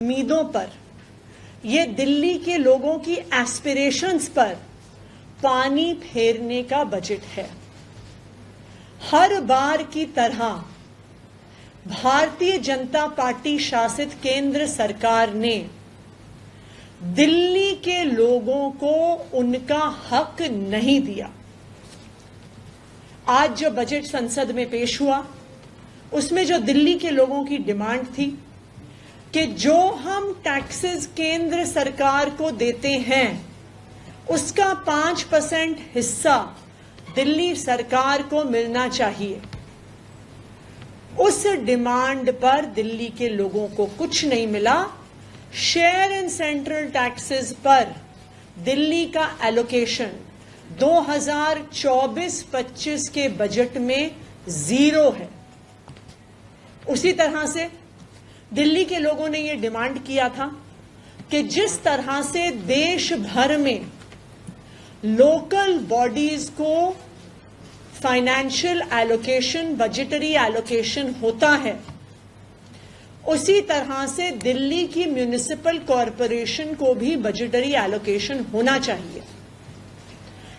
उम्मीदों पर, ये दिल्ली के लोगों की एस्पिरेशंस पर पानी फेरने का बजट है। हर बार की तरह भारतीय जनता पार्टी शासित केंद्र सरकार ने दिल्ली के लोगों को उनका हक नहीं दिया। आज जो बजट संसद में पेश हुआ, उसमें जो दिल्ली के लोगों की डिमांड थी कि जो हम टैक्सेस केंद्र सरकार को देते हैं उसका 5% हिस्सा दिल्ली सरकार को मिलना चाहिए, उस डिमांड पर दिल्ली के लोगों को कुछ नहीं मिला। शेयर इन सेंट्रल टैक्सेस पर दिल्ली का एलोकेशन 2024-25 के बजट में 0 है। उसी तरह से दिल्ली के लोगों ने यह डिमांड किया था कि जिस तरह से देश भर में लोकल बॉडीज को फाइनेंशियल एलोकेशन, बजटरी एलोकेशन होता है, उसी तरह से दिल्ली की म्युनिसिपल कॉरपोरेशन को भी बजटरी एलोकेशन होना चाहिए।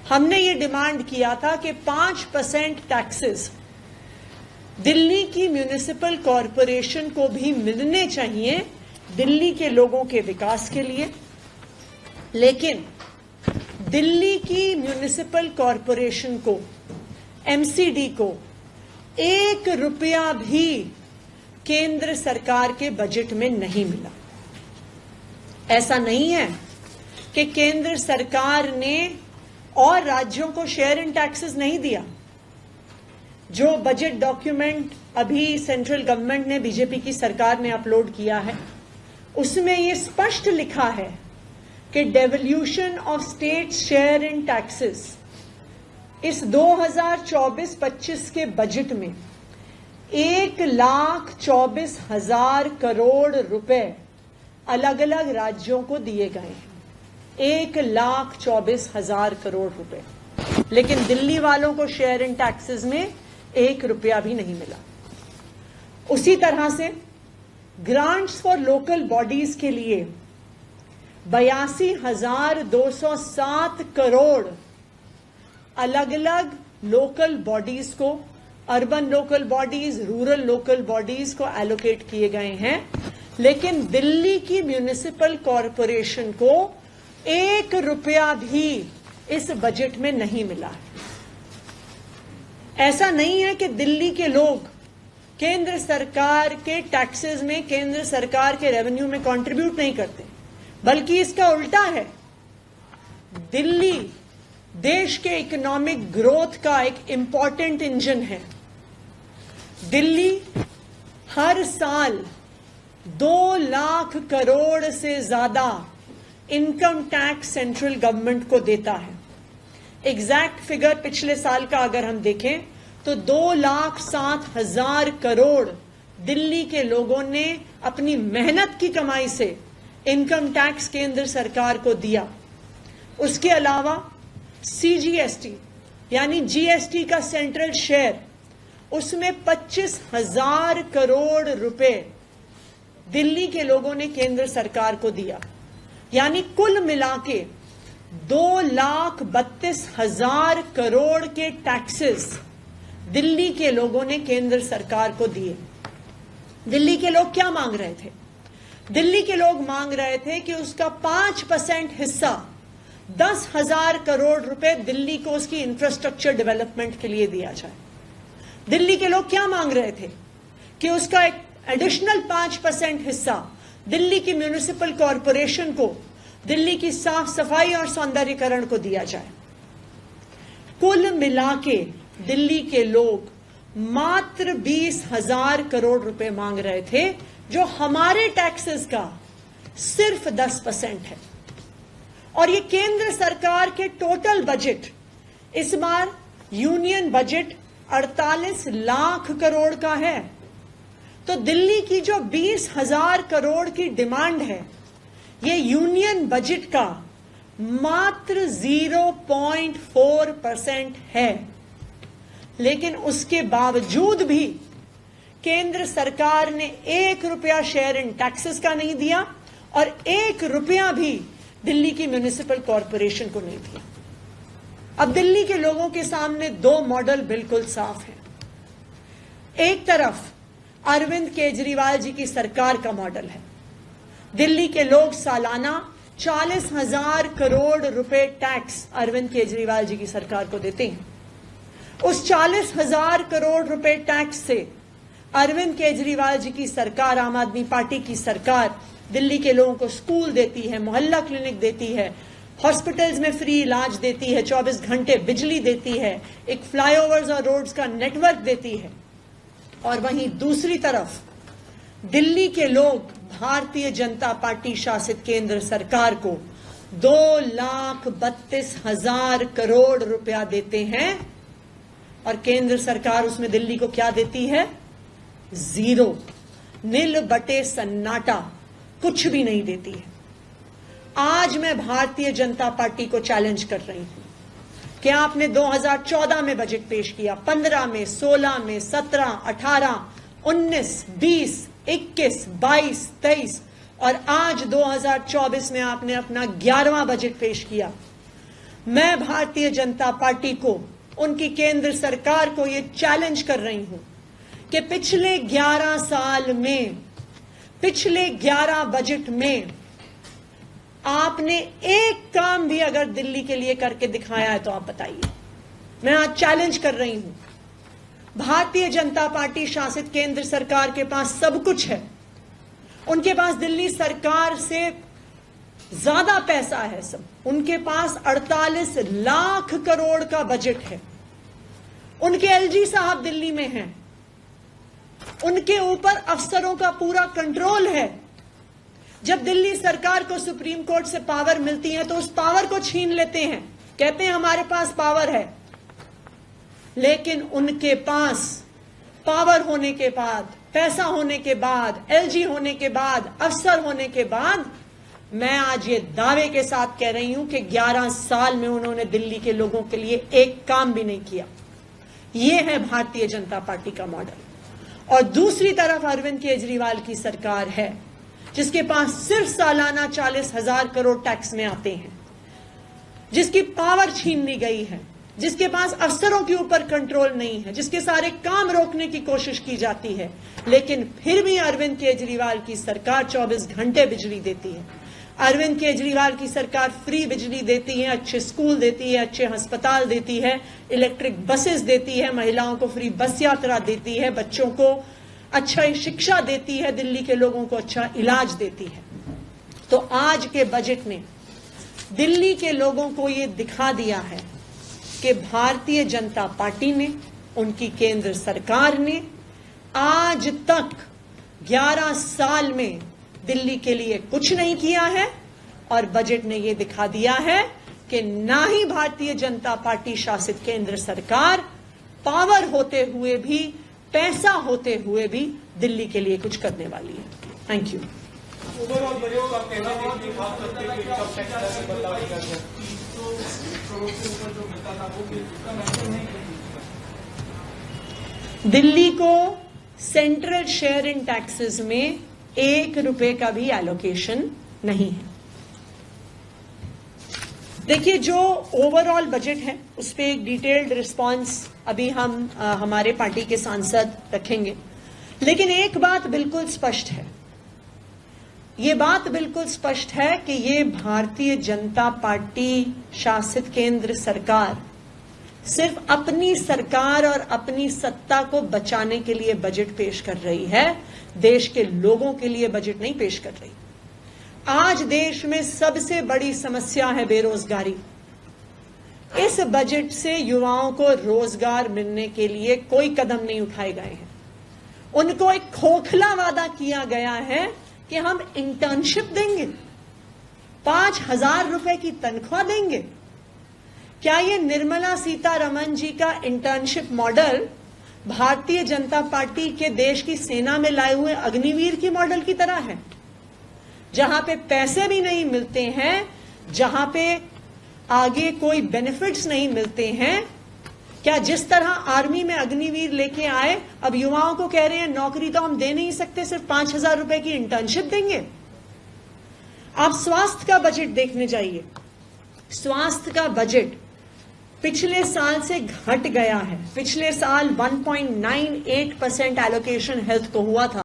हमने ये डिमांड किया था कि 5% टैक्सेस दिल्ली की म्युनिसिपल कॉरपोरेशन को भी मिलने चाहिए दिल्ली के लोगों के विकास के लिए। लेकिन दिल्ली की म्युनिसिपल कॉरपोरेशन को, एमसीडी को, 1 रुपया भी केंद्र सरकार के बजट में नहीं मिला। ऐसा नहीं है कि केंद्र सरकार ने और राज्यों को शेयर इन टैक्सेस नहीं दिया। जो बजट डॉक्यूमेंट अभी सेंट्रल गवर्नमेंट ने, बीजेपी की सरकार ने अपलोड किया है, उसमें यह स्पष्ट लिखा है कि devolution of state share in taxes इस 2024-25 के बजट में 1,24,000 करोड़ रुपए अलग अलग राज्यों को दिए गए हैं। 1,24,000 करोड़ रुपए, लेकिन दिल्ली वालों को शेयर इन टैक्सेस में 1 रुपया भी नहीं मिला। उसी तरह से ग्रांट्स फॉर लोकल बॉडीज के लिए 82,207 करोड़ अलग अलग लोकल बॉडीज को, urban local bodies, rural local bodies को एलोकेट किए गए हैं, लेकिन दिल्ली की म्युनिसिपल कॉरपोरेशन को 1 रुपया भी इस बजट में नहीं मिला है। ऐसा नहीं है कि दिल्ली के लोग केंद्र सरकार के टैक्सेस में, केंद्र सरकार के रेवेन्यू में कंट्रीब्यूट नहीं करते, बल्कि इसका उल्टा है। दिल्ली देश के इकोनॉमिक ग्रोथ का एक इंपॉर्टेंट इंजन है। दिल्ली हर साल 2 लाख करोड़ से ज्यादा इनकम टैक्स सेंट्रल गवर्नमेंट को देता है। एग्जैक्ट फिगर पिछले साल का अगर हम देखें तो 2,07,000 करोड़ दिल्ली के लोगों ने अपनी मेहनत की कमाई से इनकम टैक्स केंद्र सरकार को दिया। उसके अलावा सीजीएसटी यानी जीएसटी का सेंट्रल शेयर, उसमें 25,000 करोड़ रुपए दिल्ली के लोगों ने केंद्र सरकार को दिया। यानी कुल मिलाके 2,32,000 करोड़ के टैक्सेस दिल्ली के लोगों ने केंद्र सरकार को दिए। दिल्ली के लोग क्या मांग रहे थे? दिल्ली के लोग मांग रहे थे कि उसका 5% हिस्सा 10,000 करोड़ रुपए दिल्ली को उसकी इंफ्रास्ट्रक्चर डेवलपमेंट के लिए दिया जाए। दिल्ली के लोग क्या मांग रहे थे कि उसका एक एडिशनल 5% हिस्सा दिल्ली की म्युनिसिपल कॉरपोरेशन को, दिल्ली की साफ सफाई और सौंदर्यीकरण को दिया जाए। कुल मिलाके दिल्ली के लोग मात्र 20,000 करोड़ रुपए मांग रहे थे, जो हमारे टैक्सेस का सिर्फ 10% है। और ये केंद्र सरकार के टोटल बजट, इस बार यूनियन बजट 48 लाख करोड़ का है। तो दिल्ली की जो 20,000 करोड़ की डिमांड है, ये यूनियन बजट का मात्र 0.4% है। लेकिन उसके बावजूद भी केंद्र सरकार ने 1 रुपया शेयर इन टैक्सेस का नहीं दिया और 1 रुपया भी दिल्ली की म्युनिसिपल कॉरपोरेशन को नहीं दिया। अब दिल्ली के लोगों के सामने 2 मॉडल बिल्कुल साफ हैं। एक तरफ अरविंद केजरीवाल जी की सरकार का मॉडल है। दिल्ली के लोग सालाना 40,000 करोड़ रुपए टैक्स अरविंद केजरीवाल जी की सरकार को देते हैं। उस 40,000 करोड़ रुपए टैक्स से अरविंद केजरीवाल जी की सरकार, आम आदमी पार्टी की सरकार, दिल्ली के लोगों को स्कूल देती है, मोहल्ला क्लिनिक देती है, हॉस्पिटल्स में फ्री इलाज देती है, 24 घंटे बिजली देती है, एक फ्लाईओवर्स और रोड्स का नेटवर्क देती है। और वहीं दूसरी तरफ दिल्ली के लोग भारतीय जनता पार्टी शासित केंद्र सरकार को 2,32,000 करोड़ रुपया देते हैं और केंद्र सरकार उसमें दिल्ली को क्या देती है? 0, नील बटे सन्नाटा, कुछ भी नहीं देती है। आज मैं भारतीय जनता पार्टी को चैलेंज कर रही हूं कि आपने 2014 में बजट पेश किया, 15 में, 16 में, 17, 18, 19, 20, 21, 22, 23 और आज 2024 में आपने अपना 11वां बजट पेश किया। मैं भारतीय जनता पार्टी को, उनकी केंद्र सरकार को यह चैलेंज कर रही हूं कि पिछले 11 साल में, पिछले 11 बजट में आपने एक काम भी अगर दिल्ली के लिए करके दिखाया है तो आप बताइए। मैं आज चैलेंज कर रही हूं। भारतीय जनता पार्टी शासित केंद्र सरकार के पास सब कुछ है, उनके पास दिल्ली सरकार से ज्यादा पैसा है सब, उनके पास 48 लाख करोड़ का बजट है, उनके एलजी साहब दिल्ली में हैं, उनके ऊपर अफसरों का पूरा कंट्रोल है। जब दिल्ली सरकार को सुप्रीम कोर्ट से पावर मिलती है तो उस पावर को छीन लेते हैं, कहते हैं हमारे पास पावर है। लेकिन उनके पास पावर होने के बाद, पैसा होने के बाद, एलजी होने के बाद, अफसर होने के बाद, मैं आज ये दावे के साथ कह रही हूं कि 11 साल में उन्होंने दिल्ली के लोगों के लिए एक काम भी नहीं किया। ये है भारतीय जनता पार्टी का मॉडल। और दूसरी तरफ अरविंद केजरीवाल की सरकार है जिसके पास सिर्फ सालाना 40,000 करोड़ टैक्स में आते हैं, जिसकी पावर छीन ली गई है, जिसके पास अफसरों के ऊपर कंट्रोल नहीं है, जिसके सारे काम रोकने की कोशिश की जाती है, लेकिन फिर भी अरविंद केजरीवाल की सरकार 24 घंटे बिजली देती है। अरविंद केजरीवाल की सरकार फ्री बिजली देती है, अच्छे स्कूल देती है, अच्छे अस्पताल देती है, इलेक्ट्रिक बसेस देती है, महिलाओं को फ्री बस यात्रा देती है, बच्चों को अच्छा शिक्षा देती है, दिल्ली के लोगों को अच्छा इलाज देती है। तो आज के बजट ने दिल्ली के लोगों को ये दिखा दिया है कि भारतीय जनता पार्टी ने, उनकी केंद्र सरकार ने आज तक 11 साल में दिल्ली के लिए कुछ नहीं किया है और बजट ने यह दिखा दिया है कि ना ही भारतीय जनता पार्टी शासित केंद्र सरकार पावर होते हुए भी, पैसा होते हुए भी दिल्ली के लिए कुछ करने वाली है। Thank you. दिल्ली को सेंट्रल शेयर इन टैक्सेस में 1 रुपए का भी एलोकेशन नहीं है। देखिए, जो ओवरऑल बजट है उस पर एक डिटेल्ड रिस्पांस अभी हम हमारे पार्टी के सांसद रखेंगे, लेकिन एक बात बिल्कुल स्पष्ट है, ये बात बिल्कुल स्पष्ट है कि ये भारतीय जनता पार्टी शासित केंद्र सरकार सिर्फ अपनी सरकार और अपनी सत्ता को बचाने के लिए बजट पेश कर रही है, देश के लोगों के लिए बजट नहीं पेश कर रही। आज देश में सबसे बड़ी समस्या है बेरोजगारी। इस बजट से युवाओं को रोजगार मिलने के लिए कोई कदम नहीं उठाए गए हैं। उनको एक खोखला वादा किया गया है कि हम इंटर्नशिप देंगे, 5,000 रुपए की तनख्वाह देंगे। क्या ये निर्मला सीतारमण जी का internship model Bharatiya Janata party के देश की सेना में लाए हुए अग्निवीर की मॉडल की तरह है, जहां पे पैसे भी नहीं मिलते हैं, जहां पे आगे कोई बेनिफिट्स नहीं मिलते हैं, क्या जिस तरह आर्मी में अग्निवीर लेके आए, अब युवाओं को कह रहे हैं नौकरी तो हम दे नहीं सकते, सिर्फ 5,000 रुपए की इंटर्नशिप देंगे। आप स्वास्थ्य का बजट देखने जाइए। स्वास्थ्य का बजट पिछले साल से घट गया है। पिछले साल 1.98% एलोकेशन हेल्थ को हुआ था।